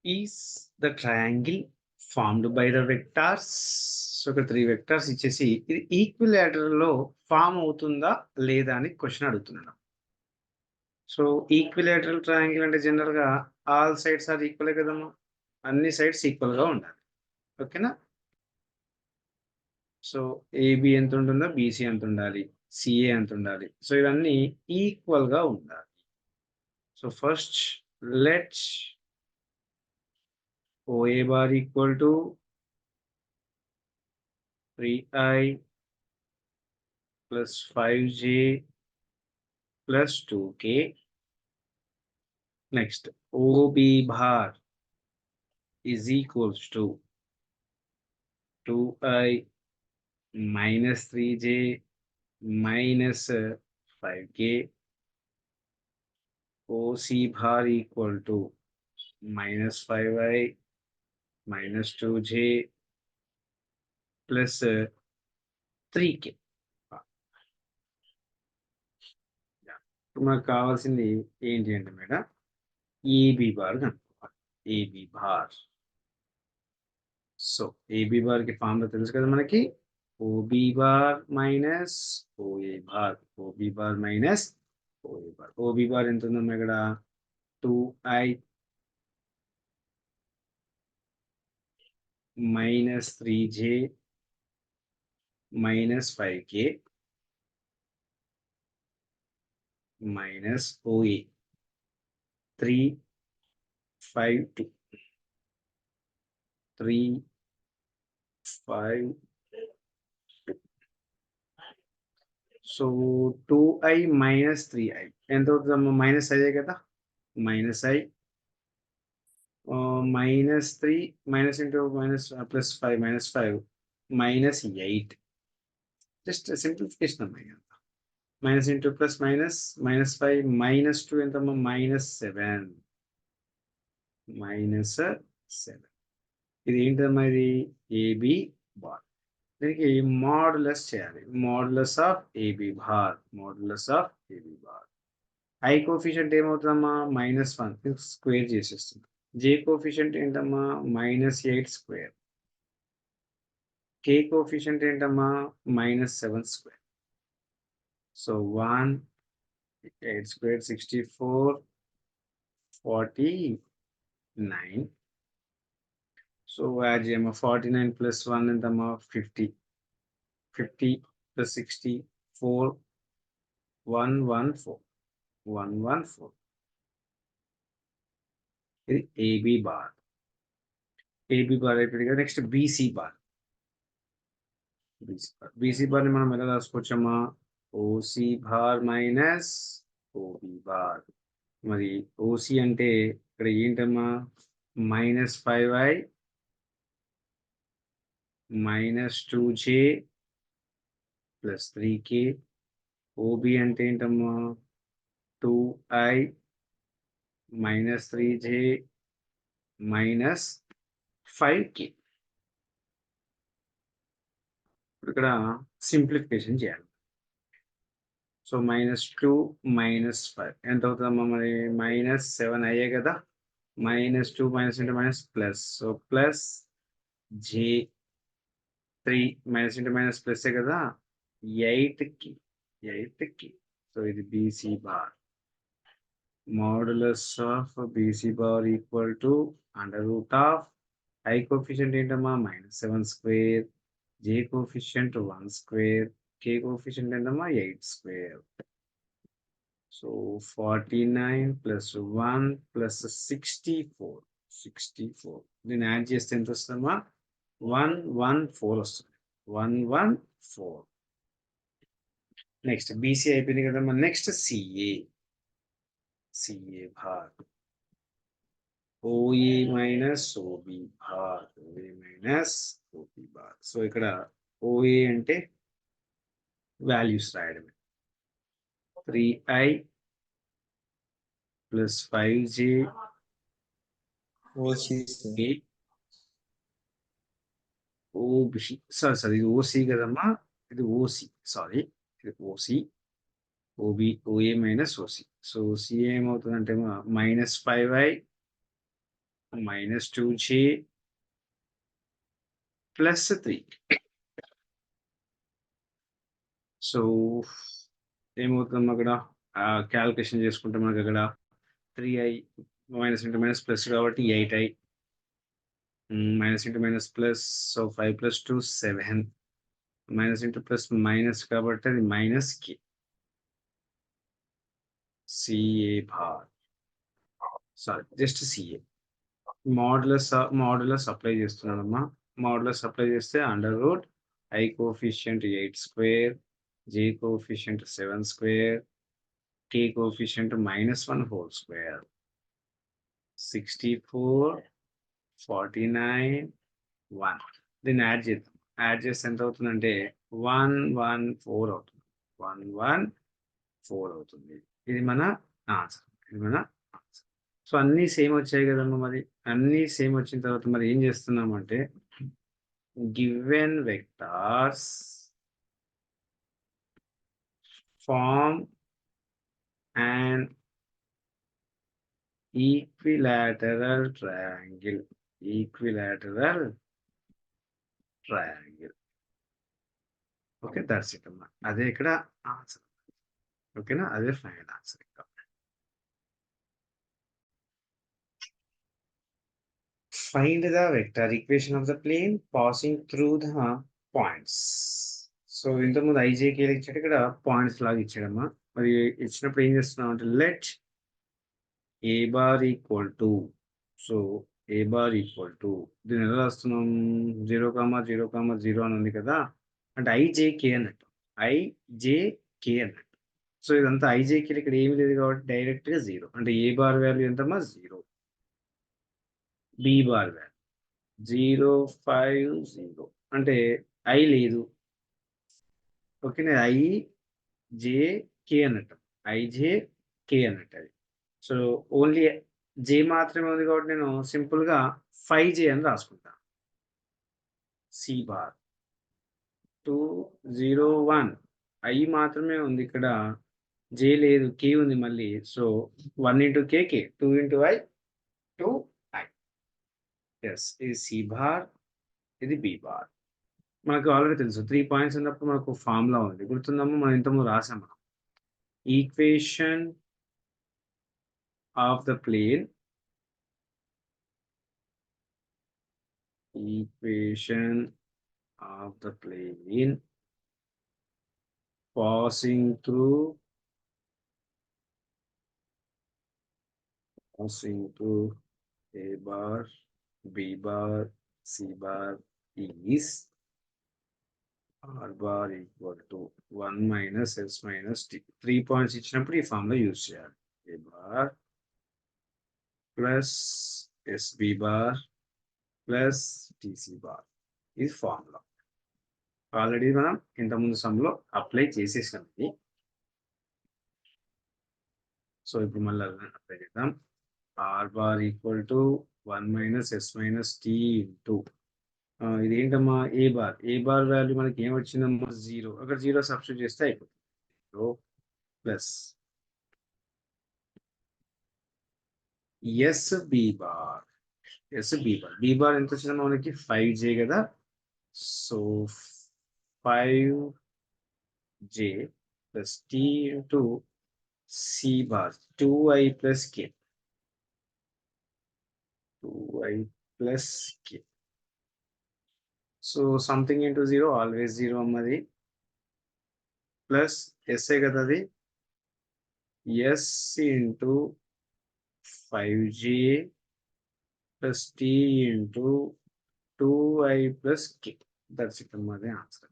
Is the triangle formed by the vectors. So ఒక 3 vectors ఇచ్చేసి ఇది ఈక్విలాటరల్‌లో ఫార్మ్ అవుతుందా? లేదా? అని క్వెషన్ అడుగుతున్నాడు. సో ఈక్విలాటరల్ ట్రయాంగిల్ అంటే జనరల్‌గా ఆల్ సైడ్స్ ఆర్ ఈక్వలే కదమ్మా! అన్ని సైడ్స్ ఈక్వల్‌గా ఉండాలి. ఓకేనా? సో ఏబీ ఎంతుంటుందో బీసీ అంతుండాలి. సీఏ అంతుండాలి. సో ఇవన్నీ ఈక్వల్‌గా ఉండాలి. So first let's OA bar equal to 3i plus 5j plus 2k. Next, OB bar is equals to 2i minus 3j minus 5k. OC bar equal to minus 5i minus 2j plus 3k. ఇప్పుడు మనకు కావాల్సింది ఏంటి అంటే madam AB bar కనుక్కోవాలి. AB bar. So AB bar కి formula తెలుసు కదా మనకి. OB bar minus OA bar. OB bar minus OA bar. OB bar ఎంత ఉందమ్మా ఇక్కడ 2i minus 3j minus 5k minus OA 3 5 2 3 5 2. So 2i minus 3i ఎంత అవుతుందమ్మా? మైనస్ అయ్యే కదా. Minus i minus 3 minus into minus plus 5 minus 5 minus 8. Just a simplification అమ్మా ఇదంతా. Minus into plus minus minus 5 minus 2 ఎంతమ్మా? minus 7 minus 7. ఇది ఏంటమ్మా? ఇది ఏబి బార్. దీనికి మాడ్యులస్ చేయాలి. Modulus of AB bar. Modulus of AB bar. I coefficient ఏమవుతుందమ్మా? -1 square చేసేస్తుంది. జే కోఫిషియంట్ ఏంటమ్మా? -8 స్క్వేర్. కే కోఫిషియంట్ ఏంటమ్మా? -7 square. So 1 8 square 64 49. So add చేయమ్మా. 49 ప్లస్ 1 ఎంతమ్మా? 50. 50 ప్లస్ 60 4 114. 114. ఇది ఏబి బార్. ఏబి బార్ అయిపోయింది కదా. Next BC bar. BC bar ని మనం ఎలా రాసుకోవచ్చమ్మా? OC bar minus OB bar. మరి ఓసి అంటే ఇక్కడ ఏంటమ్మా? -5i minus 2j plus 3k. OB అంటే ఏంటమ్మా? 2i minus 3j minus 5k. ఇక్కడ సింప్లిఫికేషన్ చేయాలి. సో -2 -5 ఎంత అవుతుందమ్మా? మరి -7 అయ్యే కదా. -2 minus into minus plus. So plus j 3 minus into minus plus కదా. 8కి 8కి. సో ఇది BC bar. Modulus of BC bar equal to under root of I coefficient ఏంటమ్మా? -7 square, J coefficient 1 square, K coefficient ఏంటమ్మా? 8 square. So 49 plus 1 plus 64. 64. దీన్ని add చేస్తే ఎంత వస్తుందమ్మా? 114 వస్తుంది. 114. నెక్స్ట్ బీసీ అయిపోయింది కదమ్మా. Next CA. సిఏ భాగ్. OA minus OB bar. OA minus OB bar. So ఇక్కడ OA అంటే వాల్యూస్ రాయడమే. 3i plus 5j OC OB. Sorry ఇది ఓసి కదమ్మా. ఇది ఓసి. సారీ ఇది OC. OB OA minus OC. So CA ఏమవుతుందంటే -5i minus 2j plus 3. So ఏమవుతుంది అక్కడ క్యాల్కులేషన్ చేసుకుంటే మనకి అక్కడ 3i minus into minus plus కాబట్టి 8i minus into minus plus so 5 plus 2 7 minus into plus minus కాబట్టి అది మైనస్ కి CA bar sorry just CA modulus apply చేస్తున్నానమ్మా మాడ్యులస్ అప్లై చేస్తే under root i coefficient 8 square j coefficient 7 square k coefficient -1 whole square 64 49 1 దీన్ని add చేద్దాం add చేస్తే ఎంత అవుతుందంటే 114 అవుతుంది 114 అవుతుంది ఇది మన ఆన్సర్ సో అన్నీ సేమ్ వచ్చాయి కదమ్మా మరి అన్నీ సేమ్ వచ్చిన తర్వాత మరి ఏం చేస్తున్నామంటే given vectors form and equilateral triangle okay that's it అమ్మా అదే ఇక్కడ ఆన్సర్ ఓకేనా అదే ఫైనల్ ఆన్సర్ ఇంకా find the vector equation of the plane passing through the points. So ఇంతకుముందు ఐజేకి ఇచ్చాడు ఇక్కడ పాయింట్స్ లాగా ఇచ్చాడమ్మా మరి ఇచ్చినప్పుడు ఏం చేస్తున్నాం అంటే let A bar equal to so A bar equal to దీన్ని ఎలా రాస్తున్నాం 0,0,0 అని ఉంది కదా అంటే ఐజేకే అన్నట్టు ఐజేకే అన్నట్టు సో ఇదంతా ఐజేకే ఇక్కడ ఏమి లేదు కాబట్టి డైరెక్ట్ గా 0 అంటే ఏ బార్ వాల్యూ ఎంతమ్మా 0 బి బార్ వాల్యూ 050 అంటే ఐ లేదు ఓకే నేను ఐజేకే అన్నట్టు ఐజేకే అన్నట్టు అది సో ఓన్లీ జే మాత్రమే ఉంది కాబట్టి నేను సింపుల్ గా 5J అని రాసుకుంటా సి బార్ 201 ఐ మాత్రమే ఉంది ఇక్కడ జే లేదు కే ఉంది మళ్ళీ so 1 into K 2 into i 2i yes ఇది సి బార్ ఇది బి బార్ మనకు ఆల్రెడీ తెలుసు 3 పాయింట్స్ ఉన్నప్పుడు మనకు ఫార్ములా ఉంది గుర్తుందమ్మా మనం ఇంతకుముందు రాసాం మనం equation of the plane passing through A bar, B bar, C bar is R bar equal to 1 minus S minus T. 3 points ఇచ్చినప్పుడు ఈ ఫార్ములా యూజ్ చేయాలి A bar plus SB bar plus TC bar ఇది formula already మనం ఇంతకుముందు సమ్లో apply చేసేసాం ఇది so ఇప్పుడు మళ్ళీ అప్లై చేద్దాం R bar equal to 1 minus S minus T into ఇది ఏంటమ్మా ఏ బార్ వాల్యూ మనకి ఏం వచ్చిందమ్మా 0 అక్కడ 0 సబ్స్టిట్యూట్ చేస్తే అయిపోతుంది 0 ప్లస్ బి బార్ ఎంత వచ్చిందమ్మా మనకి 5J కదా so 5J plus T into C bar 2i plus k 2i plus k so something into 0 always 0 అమ్మది ప్లస్ ఎస్ఏ కదా అది S into 5J plus T into 2i plus k. That's it, the answer.